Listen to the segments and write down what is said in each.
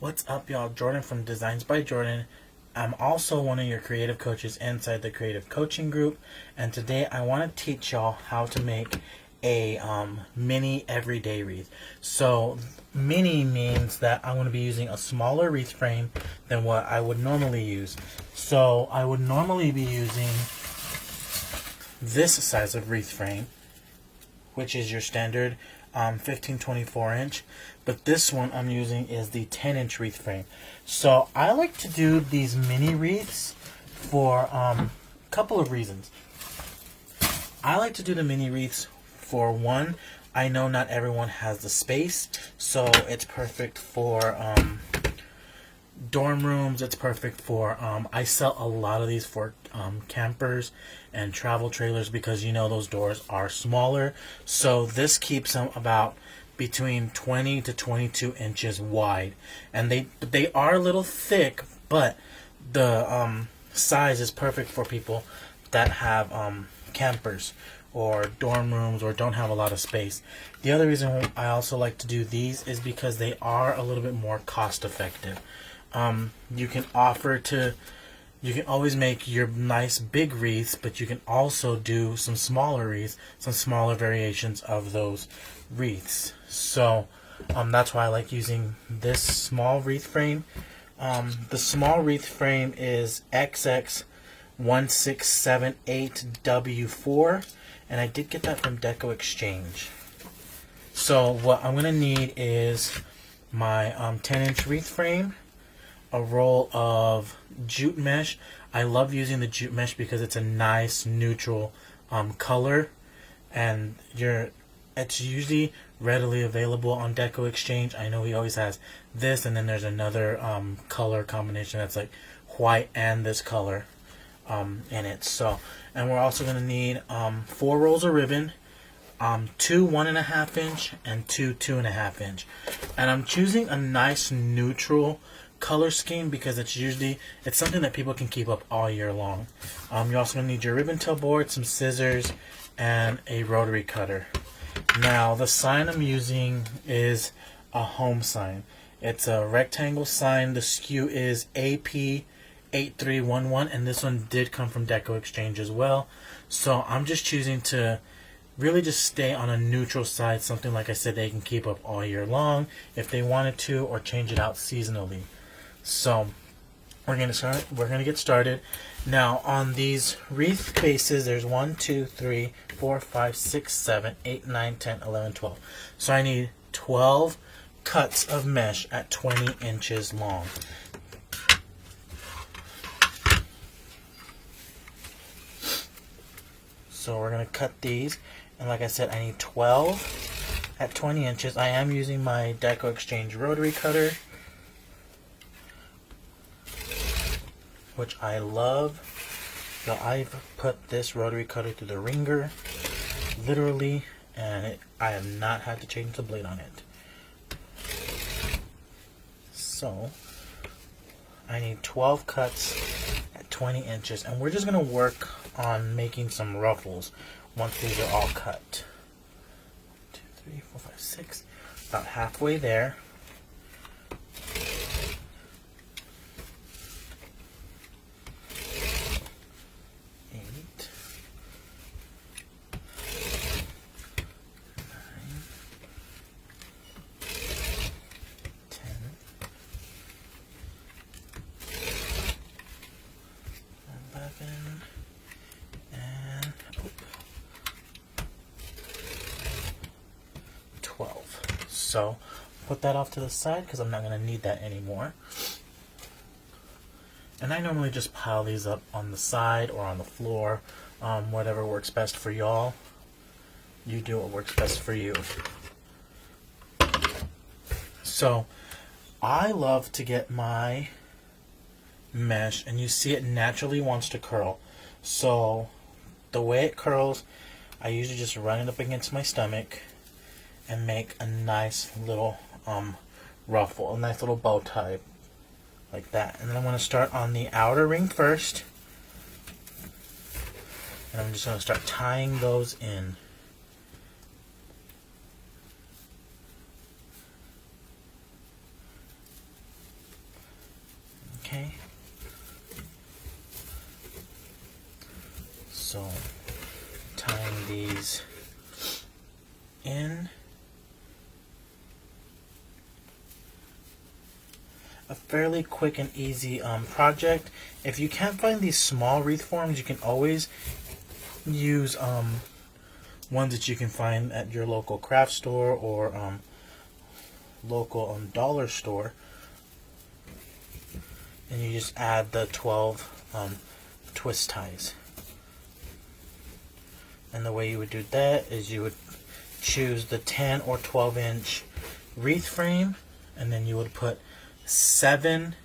What's up, y'all? Jordan from Designs by Jordan. I'm also one of your creative coaches inside the creative coaching group, and today I want to teach y'all how to make a mini everyday wreath. So mini means that I'm going to be using a smaller wreath frame than what I would normally use. So I would normally be using this size of wreath frame, which is your standard 15-24 inch, but this one I'm using is the 10-inch wreath frame. So I like to do these mini wreaths for a couple of reasons. I like to do the mini wreaths for one, I know not everyone has the space, so it's perfect for dorm rooms. It's perfect for I sell a lot of these for campers and travel trailers because you know those doors are smaller, so this keeps them about between 20 to 22 inches wide, and they are a little thick, but the size is perfect for people that have campers or dorm rooms or don't have a lot of space. The other reason I also like to do these is because they are a little bit more cost effective. You can always make your nice big wreaths, but you can also do some smaller wreaths, some smaller variations of those wreaths. So that's why I like using this small wreath frame. The small wreath frame is XX1678W4, and I did get that from Deco Exchange. So what I'm going to need is my 10-inch wreath frame, a roll of jute mesh. I love using the jute mesh because it's a nice neutral color, and it's usually readily available on Deco Exchange. I know he always has this, and then there's another color combination that's like white and this color in it. So, and we're also going to need 4 rolls of ribbon, 2 1.5 inch and 2 2.5 inch, and I'm choosing a nice neutral color scheme because it's something that people can keep up all year long. You're also going to need your ribbon tail board, some scissors, and a rotary cutter. Now the sign I'm using is a home sign. It's a rectangle sign. The SKU is AP8311, and this one did come from Deco Exchange as well. So I'm just choosing to really just stay on a neutral side, something like I said they can keep up all year long if they wanted to, or change it out seasonally. So we're gonna get started. Now on these wreath bases, there's 1, 2, 3, 4, 5, 6, 7, 8, 9, 10, 11, 12. So I need 12 cuts of mesh at 20 inches long. So we're gonna cut these, and like I said, I need 12 at 20 inches. I am using my Deco Exchange rotary cutter, which I love. So I've put this rotary cutter through the ringer, literally, and I have not had to change the blade on it. So I need 12 cuts at 20 inches, and we're just going to work on making some ruffles once these are all cut. 1, 2, 3, 4, 5, 6, about halfway there. 12. So put that off to the side because I'm not going to need that anymore. And I normally just pile these up on the side or on the floor, whatever works best for y'all. You do what works best for you. So I love to get my mesh, and you see it naturally wants to curl. So the way it curls, I usually just run it up against my stomach and make a nice little ruffle, a nice little bow tie like that. And then I'm going to start on the outer ring first, and I'm just going to start tying those in. Okay. So, tying these in. A fairly quick and easy project. If you can't find these small wreath forms, you can always use ones that you can find at your local craft store or local dollar store, and you just add the 12 twist ties. And the way you would do that is you would choose the 10 or 12 inch wreath frame, and then you would put 7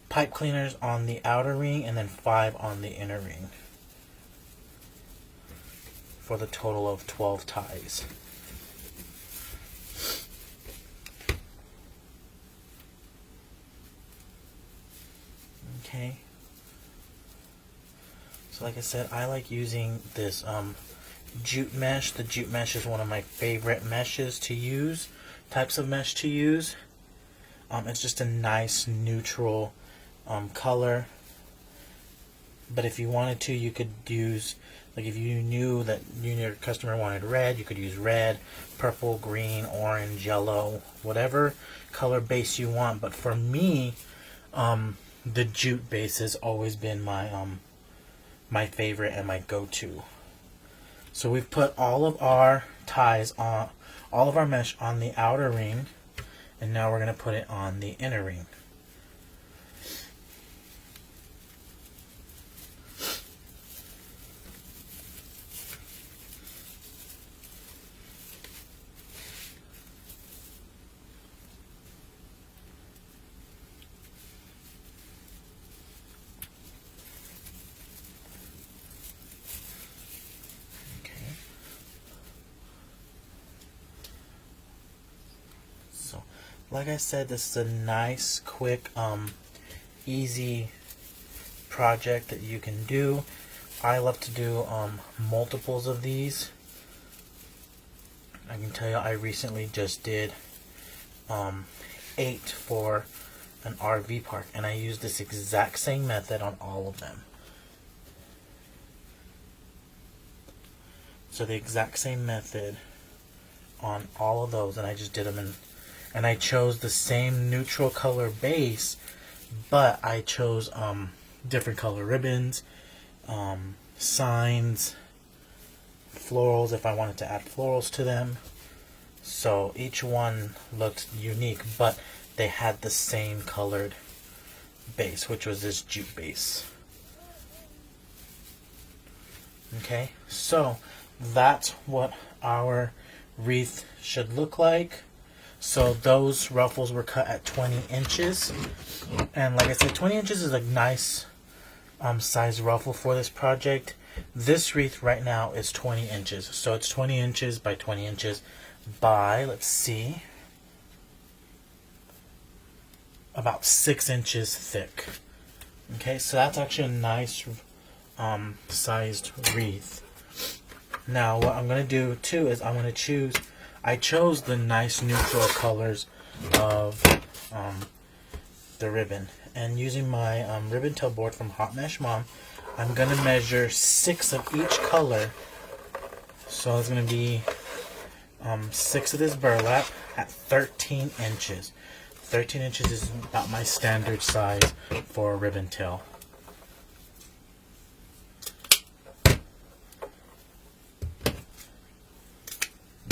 pipe cleaners on the outer ring and then 5 on the inner ring for the total of 12 ties. Okay. So like I said, I like using this jute mesh. The jute mesh is one of my favorite meshes to use, types of mesh to use. It's just a nice neutral color. But if you wanted to, you could use, like if you knew that your customer wanted red, you could use red, purple, green, orange, yellow, whatever color base you want. But for me, the jute base has always been my my favorite and my go-to. So we've put all of our ties on, all of our mesh on the outer ring, and now we're going to put it on the inner ring. Like I said, this is a nice, quick, easy project that you can do. I love to do multiples of these. I can tell you I recently just did 8 for an RV park, and I used this exact same method on all of them. So the exact same method on all of those, and I just did them in. And I chose the same neutral color base, but I chose different color ribbons, signs, florals if I wanted to add florals to them. So each one looked unique, but they had the same colored base, which was this jute base. Okay, so that's what our wreath should look like. So those ruffles were cut at 20 inches. And like I said, 20 inches is a nice size ruffle for this project. This wreath right now is 20 inches. So it's 20 inches by 20 inches by, let's see, about 6 inches thick. Okay, so that's actually a nice sized wreath. Now what I'm going to do too is I'm going to choose, I chose the nice neutral colors of the ribbon. And using my ribbon tail board from Hot Mesh Mom, I'm going to measure 6 of each color. So it's going to be 6 of this burlap at 13 inches. 13 inches is about my standard size for a ribbon tail.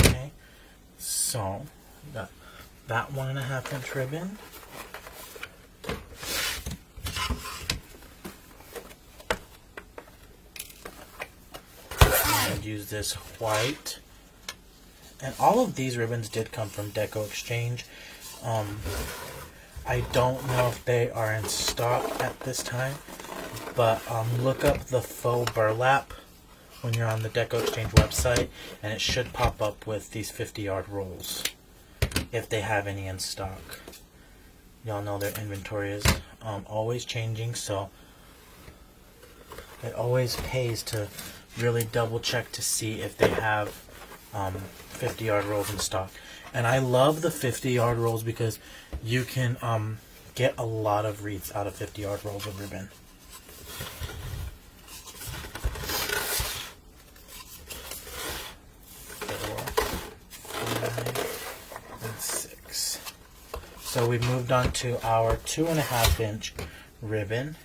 Okay, so got that 1.5 inch ribbon. And use this white. And all of these ribbons did come from Deco Exchange. I don't know if they are in stock at this time, but look up the faux burlap when you're on the Deco Exchange website, and it should pop up with these 50-yard rolls if they have any in stock. Y'all know their inventory is always changing, so it always pays to really double check to see if they have 50-yard rolls in stock. And I love the 50-yard rolls because you can get a lot of wreaths out of 50-yard rolls of ribbon. 4, 5, and 6. So we moved on to our 2.5-inch ribbon.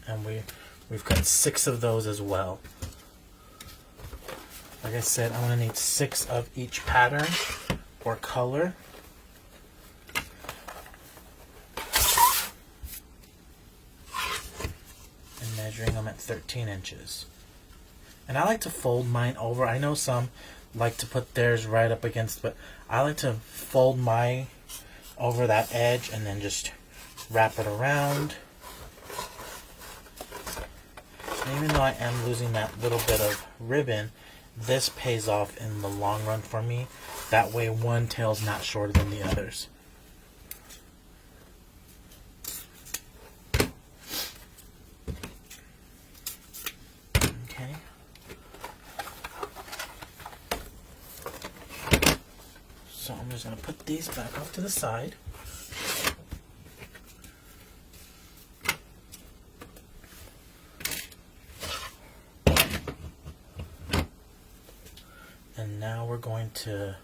And we've got 6 of those as well. Like I said, I'm going to need 6 of each pattern or color. And measuring them at 13 inches. And I like to fold mine over. I know some like to put theirs right up against, but I like to fold mine over that edge and then just wrap it around. And even though I am losing that little bit of ribbon, this pays off in the long run for me. That way one tail's not shorter than the others. Okay. So I'm just going to put these back off to the side. And now we're going to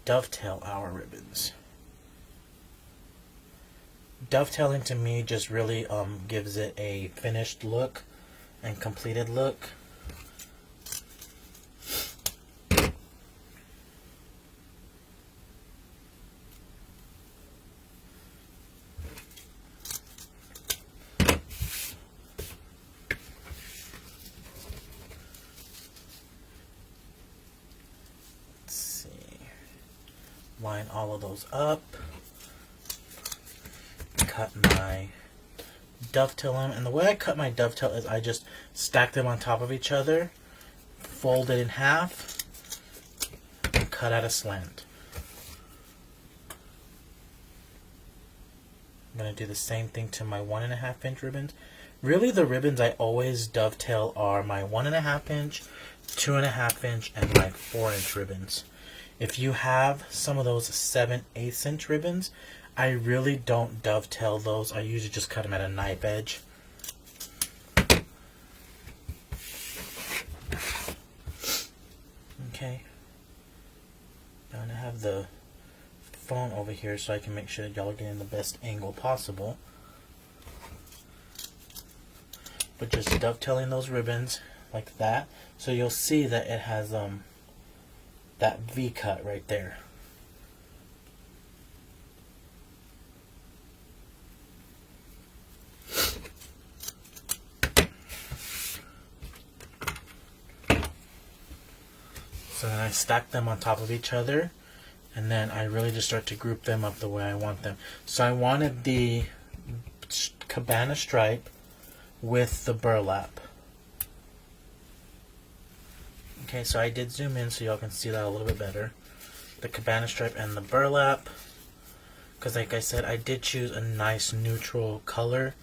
dovetail our ribbons. Dovetailing to me just really gives it a finished look and completed look. Line all of those up, cut my dovetail them, and the way I cut my dovetail is I just stack them on top of each other, fold it in half, and cut at a slant. I'm going to do the same thing to my 1.5-inch ribbons. Really the ribbons I always dovetail are my 1.5-inch, 2.5-inch, and my 4-inch ribbons. If you have some of those 7/8-inch ribbons, I really don't dovetail those. I usually just cut them at a knife edge. Okay. Now I have the phone over here so I can make sure that y'all are getting the best angle possible. But just dovetailing those ribbons like that, so you'll see that it has that V cut right there. So then I stack them on top of each other, and then I really just start to group them up the way I want them. So I wanted the cabana stripe with the burlap. Okay, so I did zoom in so y'all can see that a little bit better. The cabana stripe and the burlap. Because like I said, I did choose a nice neutral color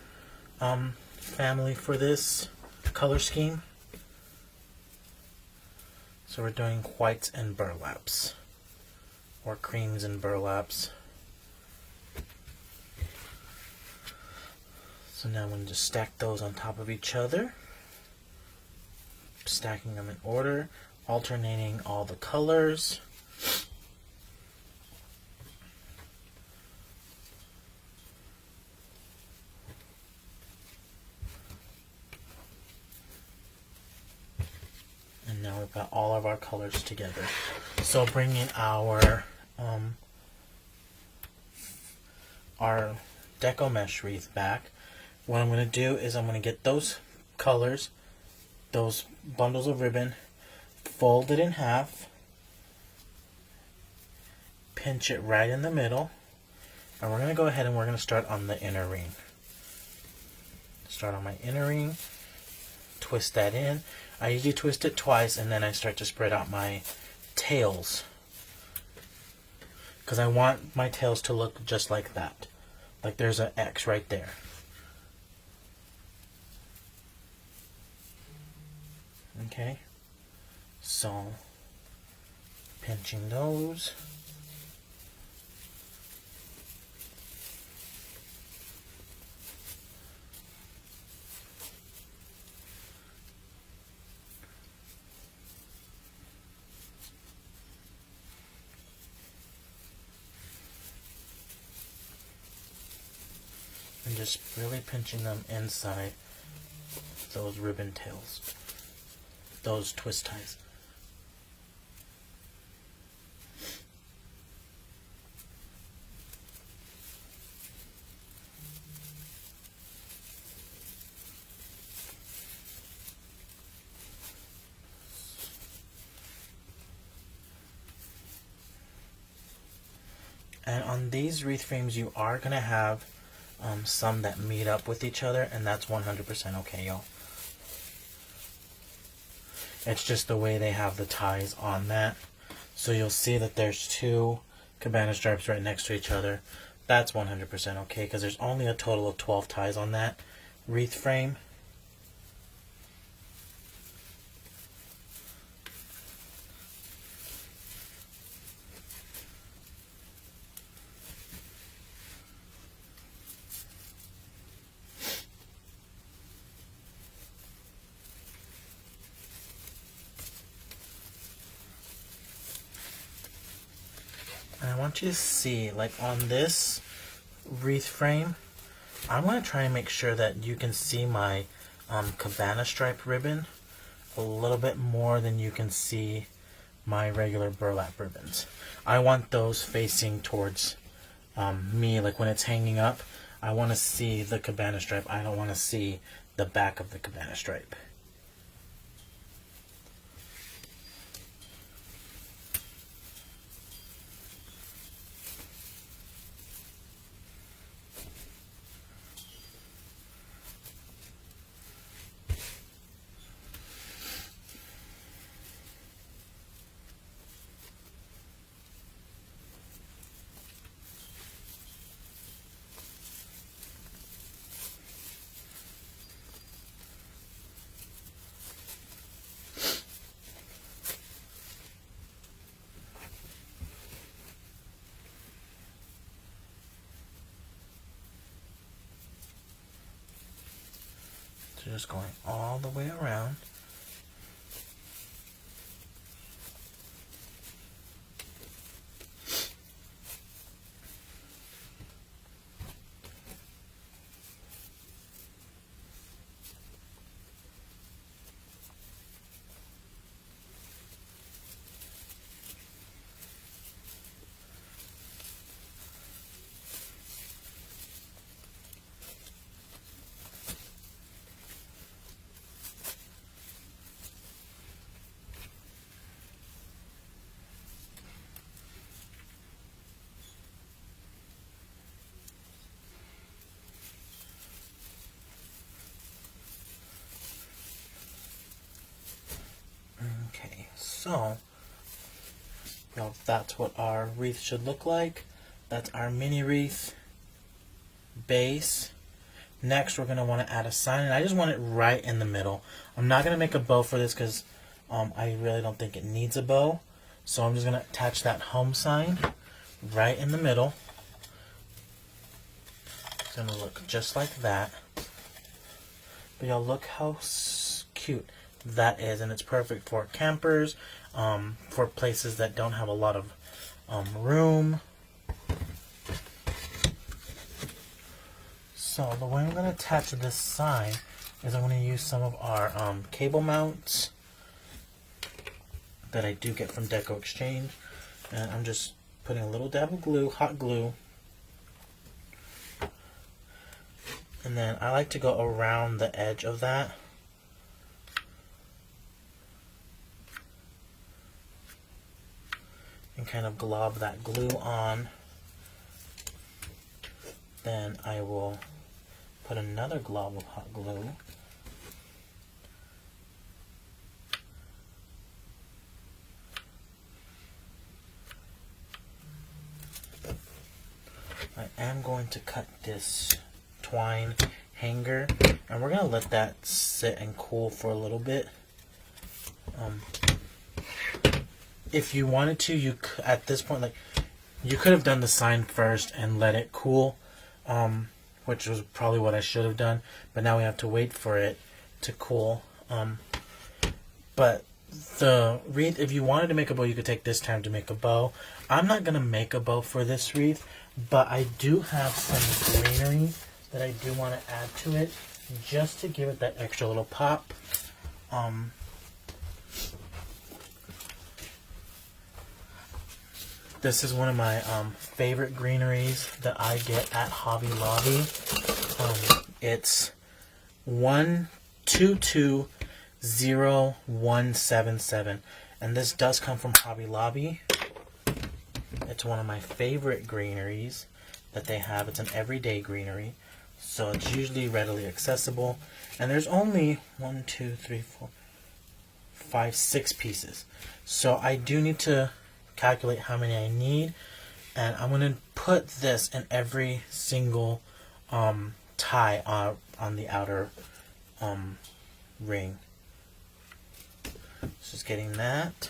family for this color scheme. So we're doing whites and burlaps. Or creams and burlaps. So now I'm going to just stack those on top of each other. Stacking them in order, alternating all the colors. And now we've got all of our colors together. So bringing our deco mesh wreath back, what I'm going to do is I'm going to get those colors, those bundles of ribbon, fold it in half, pinch it right in the middle, and we're going to go ahead and we're going to start on the inner ring. Start on my inner ring, twist that in. I usually twist it twice and then I start to spread out my tails, because I want my tails to look just like that, like there's an X right there. Okay, so pinching those. And just really pinching them inside those ribbon tails, those twist ties. And on these wreath frames, you are going to have some that meet up with each other, and that's 100% okay, y'all. It's just the way they have the ties on that. So you'll see that there's two cabana stripes right next to each other. That's 100% okay, because there's only a total of 12 ties on that wreath frame. And I want you to see, like on this wreath frame, I'm going to try and make sure that you can see my cabana stripe ribbon a little bit more than you can see my regular burlap ribbons. I want those facing towards me, like when it's hanging up, I want to see the cabana stripe. I don't want to see the back of the cabana stripe. So just going all the way around. Okay, so well, that's what our wreath should look like. That's our mini wreath base. Next, we're going to want to add a sign, and I just want it right in the middle. I'm not going to make a bow for this because I really don't think it needs a bow. So I'm just going to attach that home sign right in the middle. It's going to look just like that. But y'all, look how cute that is, and it's perfect for campers, for places that don't have a lot of room. So the way I'm going to attach this sign is I'm going to use some of our cable mounts that I do get from Deco Exchange, and I'm just putting a little dab of glue, hot glue, and then I like to go around the edge of that. And kind of glob that glue on. Then I will put another glob of hot glue. I am going to cut this twine hanger, and we're going to let that sit and cool for a little bit If you wanted to, you at this point, like, you could have done the sign first and let it cool, which was probably what I should have done. But now we have to wait for it to cool. But the wreath, if you wanted to make a bow, you could take this time to make a bow. I'm not gonna make a bow for this wreath, but I do have some greenery that I do want to add to it, just to give it that extra little pop. This is one of my favorite greeneries that I get at Hobby Lobby. It's 1220-177, and this does come from Hobby Lobby. It's one of my favorite greeneries that they have. It's an everyday greenery, so it's usually readily accessible. And there's only 1, 2, 3, 4, 5, 6 pieces. So I do need to calculate how many I need, and I'm going to put this in every single tie on the outer ring. Just getting that.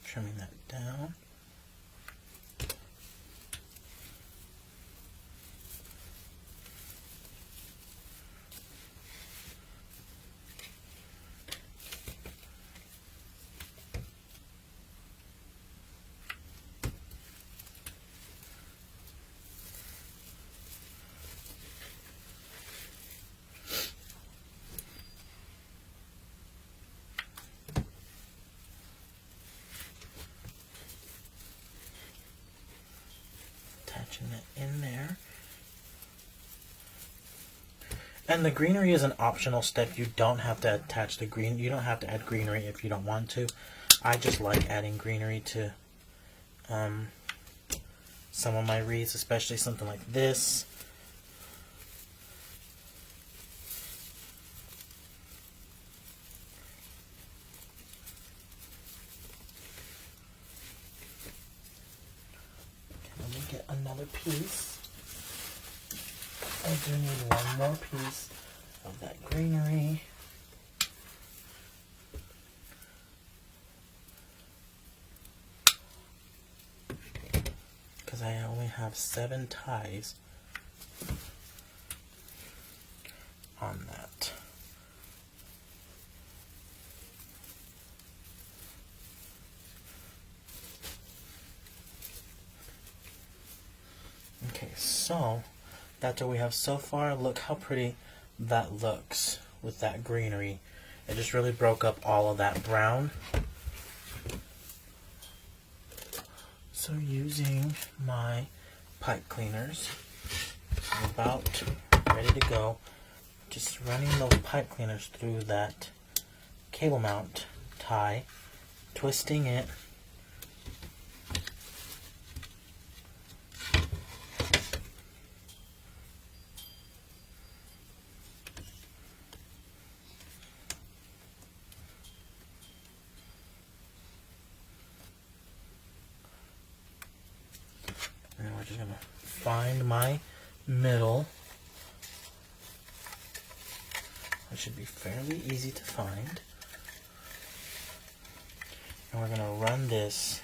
Trimming that down. Attaching it in there. And the greenery is an optional step. You don't have to attach the green. You don't have to add greenery if you don't want to. I just like adding greenery to some of my wreaths, especially something like this. Let me get another piece. I do need one more piece of that greenery. Because I only have 7 ties on that. Okay, so that's what we have so far. Look how pretty that looks with that greenery. It just really broke up all of that brown. So using my pipe cleaners, I'm about ready to go. Just running those pipe cleaners through that cable mount tie, twisting it. And we're just going to find my middle. It should be fairly easy to find. And we're going to run this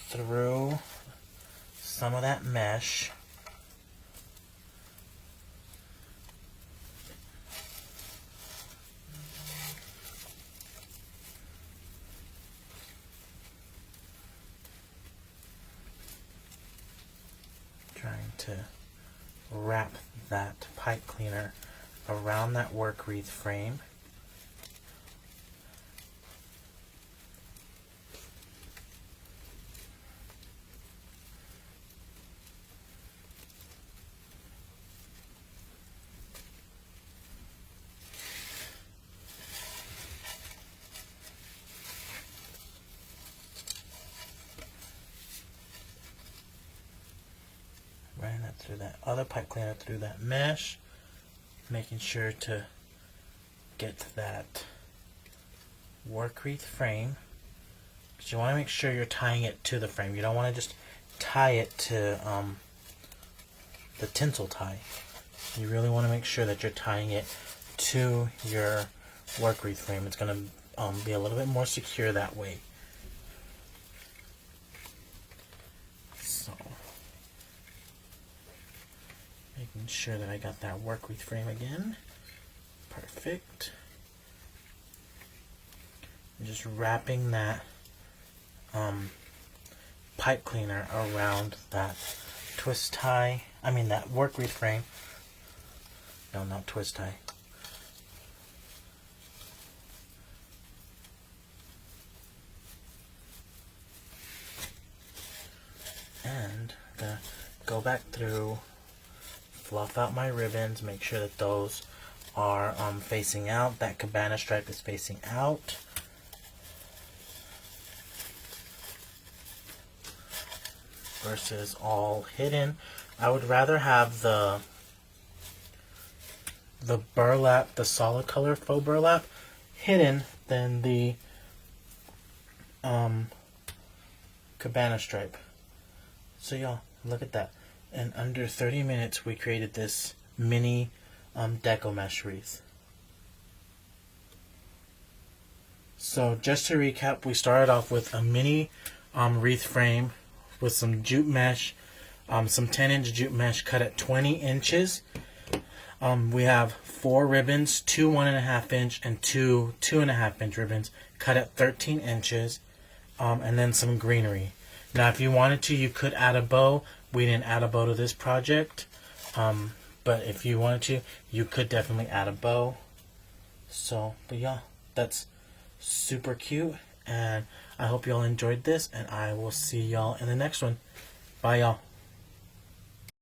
through some of that mesh. Trying to wrap that pipe cleaner around that work wreath frame. through that other pipe cleaner through that mesh, making sure to get that work wreath frame, because you want to make sure you're tying it to the frame. You don't want to just tie it to the tinsel tie. You really want to make sure that you're tying it to your work wreath frame. It's going to be a little bit more secure that way. So, making sure that I got that work wreath frame again. Perfect. And just wrapping that pipe cleaner around that twist tie. I mean that work wreath frame. No, not twist tie. And I'm gonna go back through, fluff out my ribbons, make sure that those are facing out. That cabana stripe is facing out. Versus all hidden. I would rather have the burlap, the solid color faux burlap, hidden than the cabana stripe. So y'all, look at that. In under 30 minutes we created this mini deco mesh wreath. So just to recap, we started off with a mini wreath frame with some jute mesh, some 10-inch jute mesh cut at 20 inches. We have 4 ribbons, 2 1.5 inch and 2 2.5 inch ribbons cut at 13 inches, and then some greenery. Now if you wanted to, you could add a bow. We didn't add a bow to this project, but if you wanted to, you could definitely add a bow. So, but yeah, that's super cute, and I hope y'all enjoyed this, and I will see y'all in the next one. Bye y'all.